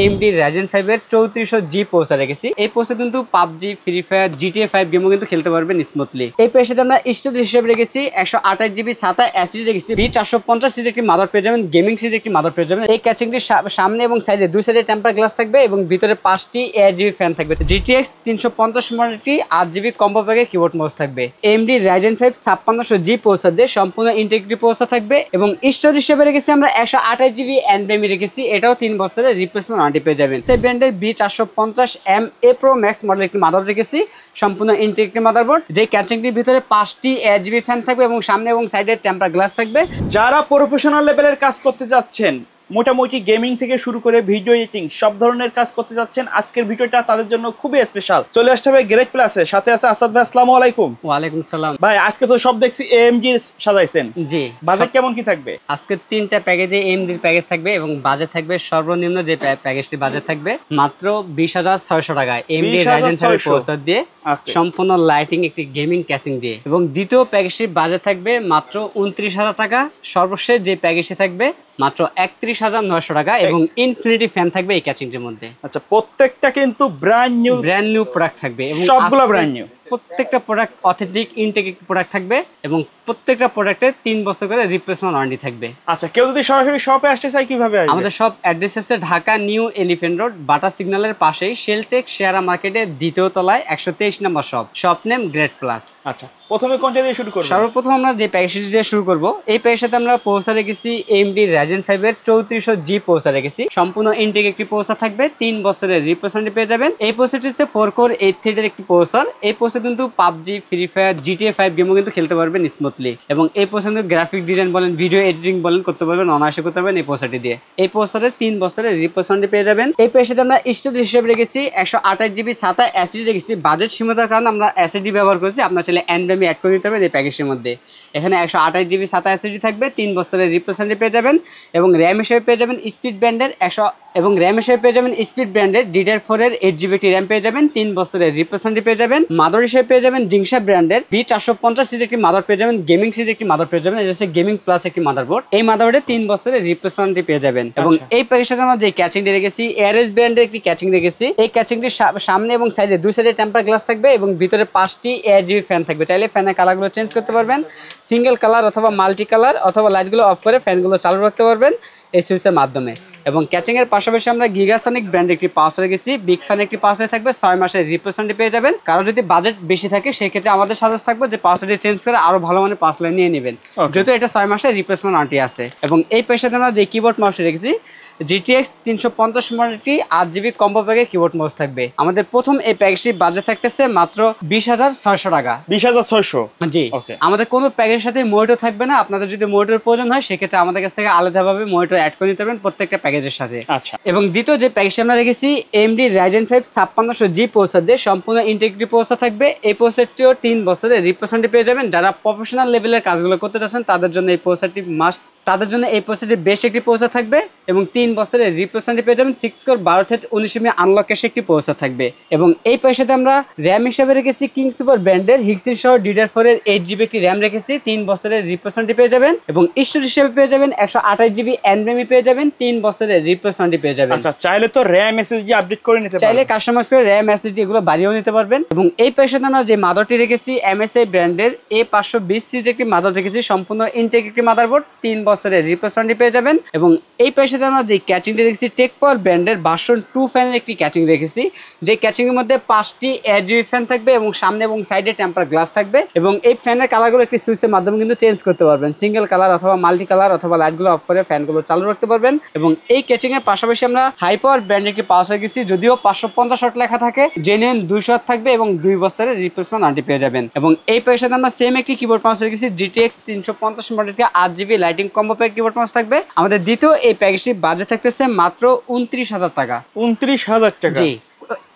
AMD Ryzen 5 এর 3400G processor রেখেছি। এই প্রসেসর কিন্তু PUBG, Free Fire, GTA 5 গেমও কিন্তু খেলতে পারবেন স্মুথলি। এই পেজটাতে আমরা স্টোরেজ হিসেবে রেখেছি 128GB SATA SSD রেখেছি। B450 সিরিজ একটি মাদার পেয়ে যাবেন, গেমিং সিরিজ একটি মাদার পেয়ে যাবেন। এই ক্যাচিংটির সামনে এবং সাইডে দুই সাইডে টেম্পার গ্লাস থাকবে এবং ভিতরে 5টি AirGB ফ্যান থাকবে। GTX 350 মডেলটি 8GB কম্বো প্যাকের কিবোর্ড মাউস থাকবে। AMD Ryzen 5 5600G প্রসেসর দিয়ে সম্পূর্ণ ইন্টিগ্রেটেড প্রসেসর থাকবে এবং স্টোরেজ হিসেবে রেখেছি আমরা 128GB NVMe রেখেছি। এটাও 3 বছরের রিপ্লেসমেন্ট ওয়ারেন্টি পেয়ে যাবেন। এই ব্র্যান্ডের B450MA Pro Max মডেল একটি মাদার রেখেছি, সম্পূর্ণ ইন্টিগ্রেটেড মাদারবোর্ড। যে ক্যাচিংটির ভিতরে 5টি AirGB ফ্যান থাকবে এবং সামনে এবং সাইডে টেম্পার গ্লাস থাকবে। যারা প্রফেশনাল লেভেলের কাজ করতে যাচ্ছেন, মোটামুটি গেমিং থেকে শুরু করে ভিডিও এডিটিং সব ধরনের কাজ করতে যাচ্ছেন, আজকের ভিডিওটা তাদের জন্য খুবই স্পেশাল। চলে আসতে হবে গ্রেট প্লাসে, সাথে আছে আসাদ ভাই। আসসালামু আলাইকুম। ওয়ালাইকুম সালাম ভাই, আজকে তো সব দেখছি AMD সাজাইছেন। জি, বাজেট কেমন কি থাকবে? আজকে 3টা প্যাকেজে AMD প্যাকেজ থাকবে এবং বাজেট থাকবে সর্বনিম্ন যে প্যাকেজটি বাজেট থাকবে মাত্র 20,600 টাকায় AMD Ryzen 5 প্রসেসর দিয়ে সম্পূর্ণ লাইটিং একটি গেমিং ক্যাচিং দিয়ে। এবং দ্বিতীয় প্যাকেজটির বাজেট থাকবে মাত্র 29,000 টাকা। সর্বশেষ যে প্যাকেজটি থাকবে মাত্র 31,900 টাকা এবং ইনফিনিটি ফ্যান থাকবে এই ক্যাচিংটির মধ্যে। আচ্ছা, প্রত্যেকটা কিন্তু ব্র্যান্ড নিউ প্রোডাক্ট থাকবে এবং সবগুলো ব্র্যান্ড নিউ। প্রত্যেকটা প্রোডাক্ট অথেন্টিক ইন্টিগ্রেটেড প্রোডাক্ট থাকবে এবং প্রত্যেকটা প্রোডাক্টের 3 বছর করে রিপ্লেসমেন্ট ওয়ারেন্টি থাকবে। আচ্ছা, কেউ যদি সরাসরি শপে আসতে চায় কিভাবে আসবে? আমাদের শপ অ্যাড্রেস হচ্ছে ঢাকা নিউ এলিফ্যান্ট রোড, বাটা সিগন্যালের পাশেই শেলটেক শেয়ারা মার্কেটের দ্বিতীয় তলায় 123 নম্বর শপ নেম গ্রেট প্লাস। আচ্ছা, প্রথমে কোনটা দিয়ে শুরু করব? সর্বপ্রথম আমরা যে প্যাকেজটি দিয়ে শুরু করব, এই প্যাকেজটাতে আমরা প্রসেসর রেখেছি AMD Ryzen 5 এর 3400G প্রসেসর রেখেছি। সম্পূর্ণ ইন্টিগ্রেটেড প্রসেসর থাকবে, 3 বছরের রিপ্লেসমেন্ট পেয়ে যাবেন। এই প্রসেসরটি হচ্ছে 4 কোর 8 থ্রেডের একটি প্রসেসর। এই প্রসেসর কিন্তু PUBG, Free Fire, GTA 5 গেমও কিন্তু খেলতে পারবেন স্মুথলি এবং এই প্রসেসর গ্রাফিক ডিজাইন বলেন, ভিডিও এডিটিং বলেন করতে পারবেন, অনায়াসে করতে পারবেন এই প্রসেসরটি দিয়ে। এই প্রসেসরের 3 বছরের রিপ্লেসমেন্ট পেয়ে যাবেন। এই প্যাকেজটাতে আমরা স্টোরেজ হিসেবে রেখেছি 128GB SATA SSD রেখেছি। বাজেট সীমিতার কারণে আমরা SSD ব্যবহার করেছি, আপনার চাইলে NVMe অ্যাড করে দিতে পারবেন এই প্যাকেজের মধ্যে। এখানে 128GB SATA SSD থাকবে, 3 বছরের রিপ্লেসমেন্ট পেয়ে যাবেন এবং র্যাম হিসেবে পেয়ে যাবেন স্পিড ব্র্যান্ডের DDR4 এর 8GB র্যাম পেয়ে যাবেন, 3 বছরের রিপ্লেসমেন্ট পেয়ে যাবেন। মাদার হিসেবে পেয়ে যাবেন জিংসা ব্র্যান্ডের B450 সিরিজ একটি মাদার পেয়ে যাবেন, গেমিং সিরিজ একটি মাদার পেয়ে যাবেন। এটা হচ্ছে গেমিং প্লাস একটি মাদারবোর্ড। এই মাদারবোর্ডে 3 বছরের রিপ্লেসমেন্ট পেয়ে যাবেন এবং এই প্যাকেজটাতে আমরা যে ক্যাচিংটি রেখেছি ARS ব্র্যান্ডের একটি ক্যাচিং রেখেছি। এই ক্যাচিংটির সামনে এবং সাইডে দুই সাইডে টেম্পার গ্লাস থাকবে এবং ভিতরে 5টি AirGB ফ্যান থাকবে। চাইলে ফ্যানের কালারগুলো চেঞ্জ করতে পারবেন, সিঙ্গেল কালার অথবা মাল্টি কালার, অথবা লাইটগুলো অফ করে ফ্যানগুলো চালু রাখতে পারবেন এই সুইচের মাধ্যমে। এবং ক্যাচিং এর পাশাপাশি আমরা গিগাসনিক ব্র্যান্ড একটি পাওয়ার রেখেছি। বিগ ফ্যান একটি পাওয়ার থাকবে, 6 মাসের রিপ্লেসমেন্ট পেয়ে যাবেন। কারো যদি বাজেট বেশি থাকে সেক্ষেত্রে আমাদের সাজেস্ট থাকবে যে পাওয়ারটি চেঞ্জ করে আরো ভালো মানের পাওয়ার নিয়ে নেবেন, যেহেতু এটা 6 মাসের রিপ্লেসমেন্ট ওয়ারেন্টি আছে। এবং এই পেশাতে আমরা যে কিবোর্ড মাউস রেখেছি GTX 350 মডেলটি 8GB কম্বো প্যাকের কিবোর্ড মাউস থাকবে। আমাদের প্রথম এই প্যাকেজটি বাজেট থাকতেছে মাত্র 20,600 টাকা। 20,600? জি, আমাদের কোনো প্যাকেজের সাথে মনিটর থাকবে না। আপনাদের যদি মনিটর প্রয়োজন হয় সেক্ষেত্রে আমাদের কাছ থেকে আলাদাভাবে মনিটর অ্যাড করে নিতে পারবেন প্রত্যেকটা প্যাকেজের সাথে। আচ্ছা, এবং দ্বিতীয় যে প্যাকেজটি আমরা রেখেছি AMD Ryzen 5 5600G প্রসেসর দিয়ে সম্পূর্ণ ইন্টিগ্রেটেড প্রসেসর থাকবে। এই প্রসেসরটিও 3 বছরের রিপ্লেসমেন্ট পেয়ে যাবেন। যারা প্রফেশনাল লেভেলের কাজগুলো করতে চাচ্ছেন তাদের জন্য এই প্রসেসরটি মাস্ট, তাদের জন্য এই প্রসেসরটি বেশ একটি প্রসেসর থাকবে এবং 3 বছরের রিপ্লেসমেন্ট পেয়ে যাবেন। 6 কোর 12 থ্রেড 19 MB আনলক ক্যাশে একটি প্রসেসর থাকবে। এবং এই প্যাকেজটাতে আমরা র্যাম হিসেবে রেখেছি কিং সুপার ব্র্যান্ডের হিক্সিন সহ DDR4 এর 8GB একটি র্যাম রেখেছি, 3 বছরের রিপ্লেসমেন্ট পেয়ে যাবেন। এবং স্টোরেজ হিসেবে পেয়ে যাবেন 128GB NVMe পেয়ে যাবেন, 3 বছরের রিপ্লেসমেন্ট পেয়ে যাবেন। আচ্ছা, চাইলে তো র্যাম SSD আপডেট করে নিতে পারবেন, চাইলে কাস্টমাইজ করে র্যাম SSD এগুলো বাড়িয়েও নিতে পারবেন। এবং এই প্যাকেজটাতে আমরা যে মাদারটি রেখেছি MSI ব্র্যান্ডের A520 সিরিজ একটি মাদার রেখেছি, সম্পূর্ণ ইন্টিগ্রেটেড মাদারবোর্ড, 3 বছরের রিপ্লেসমেন্ট পেয়ে যাবেন। এবং এই প্যাকেজটাতে আমরা যে ক্যাচিংটি রেখেছি টেক পাওয়ার ব্র্যান্ডের ভার্সন 2 ফ্যানের একটি ক্যাচিং রেখেছি। যে ক্যাচিং এর মধ্যে 5টি AirGB ফ্যান থাকবে এবং সামনে এবং সাইডে টেম্পার গ্লাস থাকবে। এবং এই ফ্যানের কালারগুলো একটি সুইচের মাধ্যমে কিন্তু চেঞ্জ করতে পারবেন, সিঙ্গেল কালার অথবা মাল্টি কালার, অথবা লাইটগুলো অফ করে ফ্যানগুলো চালু রাখতে পারবেন। এবং এই ক্যাচিং এর পাশাপাশি আমরা হাই পাওয়ার ব্র্যান্ডের একটি পাওয়ার রেখেছি, যদিও 550 ওয়াট লেখা থাকে, জেনুইন 200 ওয়াট থাকবে এবং 2 বছরের রিপ্লেসমেন্ট ওয়ারেন্টি পেয়ে যাবেন। এবং এই প্যাকেজটাতে আমরা সেম একটি কিবোর্ড মাউস রেখেছি GTX 350 মডেলটি 8GB lighting combo pack keyboard mouse থাকবে। আমাদের দ্বিতীয় এই প্যাকেজটি বাজেট থাকতেছে মাত্র 29,000 টাকা। 29,000 টাকা? জি,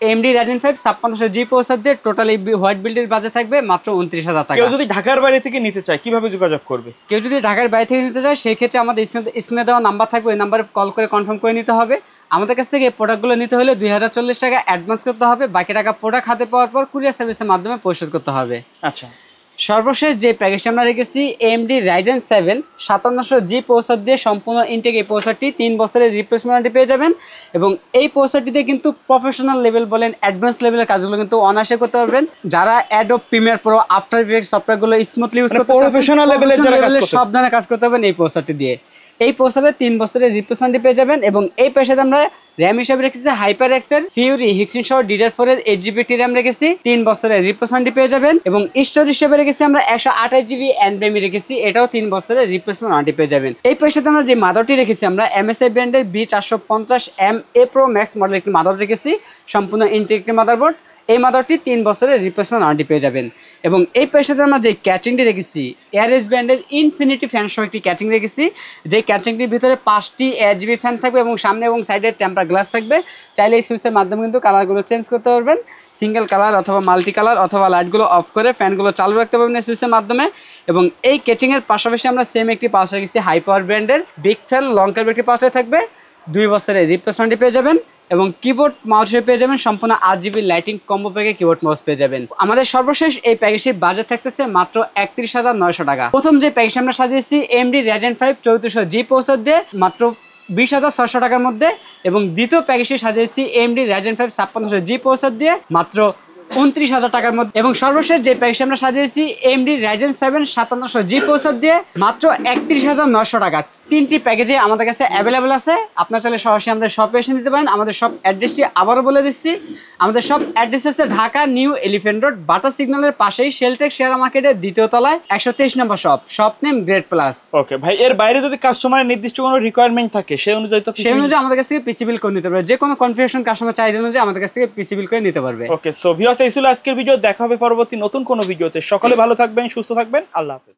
AMD Ryzen 5 5600G প্রসেসর দিয়ে টোটালি হোয়াইট বিল্ডের বাজেট থাকবে মাত্র 29,000 টাকা। কেউ যদি ঢাকার বাইরে থেকে নিতে চায় কিভাবে যোগাযোগ করবে? কেউ যদি ঢাকার বাইরে থেকে নিতে চায় সেক্ষেত্রে আমাদের স্ক্রিনে দেওয়া নাম্বার থাকবে, ওই নাম্বারে কল করে কনফার্ম করে নিতে হবে। আমাদের কাছ থেকে এই প্রোডাক্টগুলো নিতে হলে 2040 টাকা অ্যাডভান্স করতে হবে, বাকি টাকা প্রোডাক্ট হাতে পাওয়ার পর কুরিয়ার সার্ভিসের মাধ্যমে পরিশোধ করতে হবে। আচ্ছা, সর্বশেষ যে প্যাকেজটা আমরা রেখেছি AMD Ryzen 7 5700G প্রসেসর দিয়ে সম্পূর্ণ ইনটেক এই প্রসেসরটি 3 বছরের রিপ্লেসমেন্ট ওয়ারেন্টি পেয়ে যাবেন এবং এই প্রসেসরটিতে কিন্তু প্রফেশনাল লেভেল বলেন অ্যাডভান্স লেভেলের কাজগুলো কিন্তু অনায়াসে করতে পারবেন। যারা Adobe Premiere Pro after effects সফটওয়্যারগুলো স্মুথলি ইউজ করতে প্রফেশনাল লেভেলের যারা কাজ করতে সব ধরনের কাজ করতে পারবেন এই প্রসেসরটি দিয়ে। এই প্রসেসরে 3 বছরের রিপ্লেসমেন্ট পেয়ে যাবেন এবং এই পেশাতে আমরা RAM হিসেবে রেখেছি HyperX এর Fury Hixion সহ DDR4 এর 8GB RAM রেখেছি 3 বছরের রিপ্লেসমেন্ট পেয়ে যাবেন এবং স্টোরেজ হিসেবে রেখেছি আমরা 128GB NVMe রেখেছি, এটাও 3 বছরের রিপ্লেসমেন্ট ওয়ারেন্টি পেয়ে যাবেন। এই পেশাতে আমরা যে মাদারটি রেখেছি আমরা MSI ব্র্যান্ডের B450MA Pro Max মডেল একটি মাদার রেখেছি, সম্পূর্ণ ইন্টিগ্রেটেড মাদারবোর্ড। এই মাদারটি 3 বছরের রিপ্লেসমেন্ট ওয়ারেন্টি পেয়ে যাবেন এবং এই পেশাতে আমরা যে ক্যাচিংটি রেখেছি এয়ারএস ব্র্যান্ডের ইনফিনিটি ফ্যান সহ একটি ক্যাচিং রেখেছি, যে ক্যাচিংটির ভিতরে 5টি RGB ফ্যান থাকবে এবং সামনে এবং সাইডে টেম্পার গ্লাস থাকবে। চাইলে এই সুইচের মাধ্যমে কিন্তু কালারগুলো চেঞ্জ করতে পারবেন, সিঙ্গেল কালার অথবা মাল্টি কালার অথবা লাইটগুলো অফ করে ফ্যানগুলো চালু রাখতে পারবেন এই সুইচের মাধ্যমে। এবং এই ক্যাচিংয়ের পাশাপাশি আমরা সেম একটি পাওয়ার রেখেছি হাই পাওয়ার ব্র্যান্ডের বিগ ফ্যান লং কার্ভ একটি পাওয়ার থাকবে, 2 বছরের রিপ্লেসমেন্ট পেয়ে যাবেন এবং কিবোর্ড মাউস পেয়ে যাবেন সম্পূর্ণ 8GB লাইটিং কম্বো প্যাকে কিবোর্ড মাউস পেয়ে যাবেন। আমাদের সর্বশেষ এই প্যাকেজের বাজেট থাকতেছে মাত্র 31,900 টাকা। প্রথম যে প্যাকেজটা আমরা সাজিয়েছি AMD Ryzen 5 3400G প্রসেসর দিয়ে মাত্র 20,600 টাকার মধ্যে এবং দ্বিতীয় প্যাকেজটি সাজিয়েছি AMD Ryzen 5 5600G প্রসেসর দিয়ে মাত্র 29,000 টাকার মধ্যে এবং সর্বশেষ যে প্যাকেজটা আমরা সাজিয়েছি AMD Ryzen 7 5700G প্রসেসর দিয়ে মাত্র 31,900 টাকা। 3টি প্যাকেজে আমাদের কাছে অ্যাভেলেবেল আছে, আপনার চাইলে সরাসরি আমাদের শপে এসে নিতে পারেন। আমাদের শপ অ্যাড্রেসটি আবারও বলে দিচ্ছি, আমাদের শপ অ্যাড্রেস আছে ঢাকা নিউ এলিফ্যান্ট রোড বাটা সিগন্যালের পাশেই শেলটেক শেয়ার মার্কেটের 2য় তলায় 123 নম্বর শপ নেম গ্রেড প্লাস। ওকে ভাই, এর বাইরে যদি কাস্টমারের নির্দিষ্ট কোনো রিকোয়ারমেন্ট থাকে সেই অনুযায়ী আমাদের কাছ থেকে পিসি বিল করে নিতে পারবে, যে কোনো কনফিগারেশন কাস্টমার চাহিদা অনুযায়ী আমাদের কাছ থেকে পিসি বিল করে নিতে পারবে। ওকে, সো ভিউয়ার্স এই ছিল আজকের ভিডিও, দেখা হবে পরবর্তী নতুন কোনো ভিডিওতে। সকলে ভালো থাকবেন, সুস্থ থাকবেন, আল্লাহ হাফেজ।